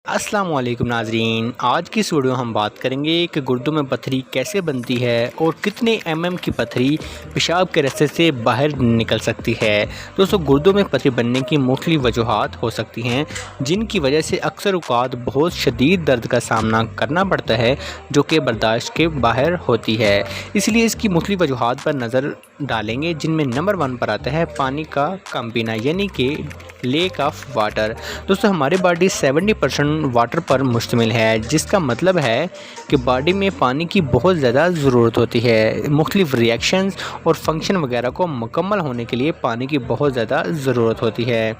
अस्सलाम वालेकुम नाजरीन, आज की इस वीडियो हम बात करेंगे कि गुर्दों में पथरी कैसे बनती है और कितने की पथरी पेशाब के रास्ते से बाहर निकल सकती है। दोस्तों, गुर्दों में पथरी बनने की मुख्तलिफ वजूहात हो सकती हैं, जिनकी वजह से अक्सर औक़ात बहुत शदीद दर्द का सामना करना पड़ता है, जो कि बर्दाश्त के बाहर होती है। इसलिए इसकी मुख्तलिफ वजूहात पर नज़र डालेंगे, जिनमें नंबर 1 पर आता है पानी का कम पीना, यानी कि लेक ऑफ वाटर। दोस्तों, हमारी बॉडी 70% वाटर पर मुश्तमिल है, जिसका मतलब है कि बॉडी में पानी की बहुत ज़्यादा ज़रूरत होती है। मुख्तलिफ रिएक्शंस और फंक्शन वगैरह को मुकम्मल होने के लिए पानी की बहुत ज़्यादा ज़रूरत होती है।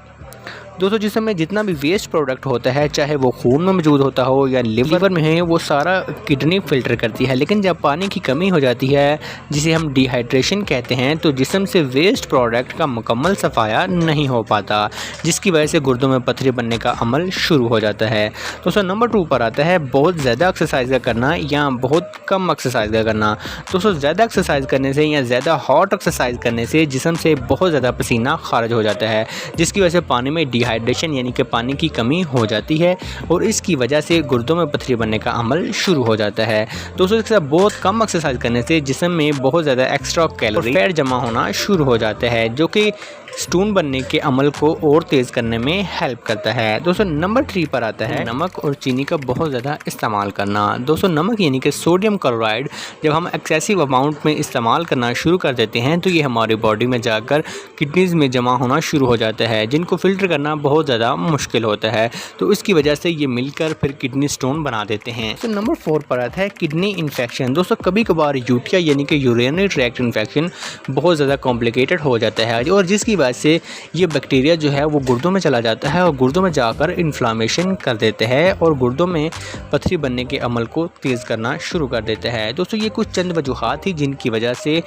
दोस्तों, जिसम में जितना भी वेस्ट प्रोडक्ट होता है, चाहे वो खून में मौजूद होता हो या लिवर में है, वो सारा किडनी फ़िल्टर करती है। लेकिन जब पानी की कमी हो जाती है, जिसे हम डिहाइड्रेशन कहते हैं, तो जिसम से वेस्ट प्रोडक्ट का मुकम्मल सफाया नहीं हो पाता, जिसकी वजह से गुर्दों में पथरी बनने का अमल शुरू हो जाता है। दोस्तों, नंबर 2 पर आता है बहुत ज़्यादा एक्सरसाइज का करना या बहुत कम एक्सरसाइज का करना। दोस्तों, ज़्यादा एक्सरसाइज करने से या ज़्यादा हॉट एक्सरसाइज करने से जिसम से बहुत ज़्यादा पसीना खारिज हो जाता है, जिसकी वजह से पानी में डिहाइड्रेशन यानी कि पानी की कमी हो जाती है और इसकी वजह से गुर्दों में पथरी बनने का अमल शुरू हो जाता है। दोस्तों, इसके साथ बहुत कम एक्सरसाइज करने से जिस्म में बहुत ज़्यादा एक्स्ट्रा कैलोरी फैट जमा होना शुरू हो जाता है, जो कि स्टोन बनने के अमल को और तेज़ करने में हेल्प करता है। दोस्तों, नंबर 3 पर आता है नमक और चीनी का बहुत ज़्यादा इस्तेमाल करना। दोस्तों, नमक यानी कि सोडियम क्लोराइड जब हम एक्सेसिव अमाउंट में इस्तेमाल करना शुरू कर देते हैं, तो ये हमारी बॉडी में जाकर किडनीज़ में जमा होना शुरू हो जाता है, जिनको फ़िल्टर करना बहुत ज़्यादा मुश्किल होता है। तो इसकी वजह से ये मिलकर फिर किडनी स्टोन बना देते हैं। तो नंबर 4 पर आता है किडनी इन्फेक्शन। दोस्तों, कभी कभार यूटिया यानी कि यूरिनरी ट्रैक्ट इन्फेक्शन बहुत ज़्यादा कॉम्प्लिकेटेड हो जाता है, और जिसकी वजह से ये बैक्टीरिया जो है वो गुर्दों में चला जाता है और गुर्दों में जाकर इन्फ्लामेशन कर देते हैं और गुर्दों में पथरी बनने के अमल को तेज़ करना शुरू कर देता है। दोस्तों, ये कुछ चंद वजूहात थी जिनकी वजह से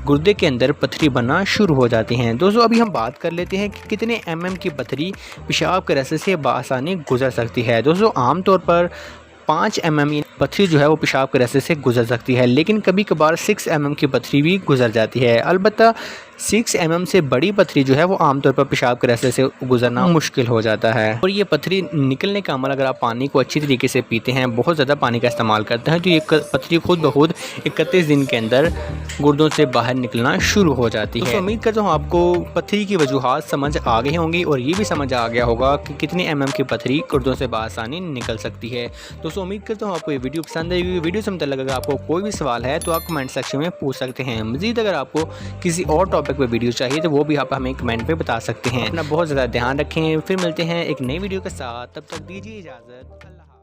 गुर्दे के अंदर पथरी बनना शुरू हो जाती हैं। दोस्तों, अभी हम बात कर लेते हैं कि कितने की पथरी पेशाब के रास्ते से बआसानी गुजर सकती है। दोस्तों, आमतौर पर 5 पथरी जो है वो पेशाब के रास्ते से गुजर सकती है, लेकिन कभी कभार 6 की पथरी भी गुजर जाती है। अलबत्ता 6 से बड़ी पथरी जो है वो आमतौर पर पेशाब के रास्ते से गुजरना मुश्किल हो जाता है। और ये पथरी निकलने का अमल, अगर आप पानी को अच्छी तरीके से पीते हैं, बहुत ज़्यादा पानी का इस्तेमाल करते हैं, तो ये पथरी खुद ब खुद 31 दिन के अंदर गुर्दों से बाहर निकलना शुरू हो जाती है। तो उम्मीद करता हूँ आपको पथरी की वजूहात समझ आ गई होंगी और ये भी समझ आ गया होगा कि कितनी की पथरी गुर्दों से बआसानी निकल सकती है। दोस्तों, उम्मीद करता हूँ आपको ये वीडियो पसंद आएगी। वीडियो से मतलब अगर आपको कोई भी सवाल है तो आप कमेंट सेक्शन में पूछ सकते हैं। मज़ीद अगर आपको किसी और टॉपिक पे वीडियो चाहिए तो वो भी आप हमें कमेंट पे बता सकते हैं। अपना बहुत ज़्यादा ध्यान रखें, फिर मिलते हैं एक नई वीडियो के साथ। तब तक दीजिए इजाज़त। अल्लाह।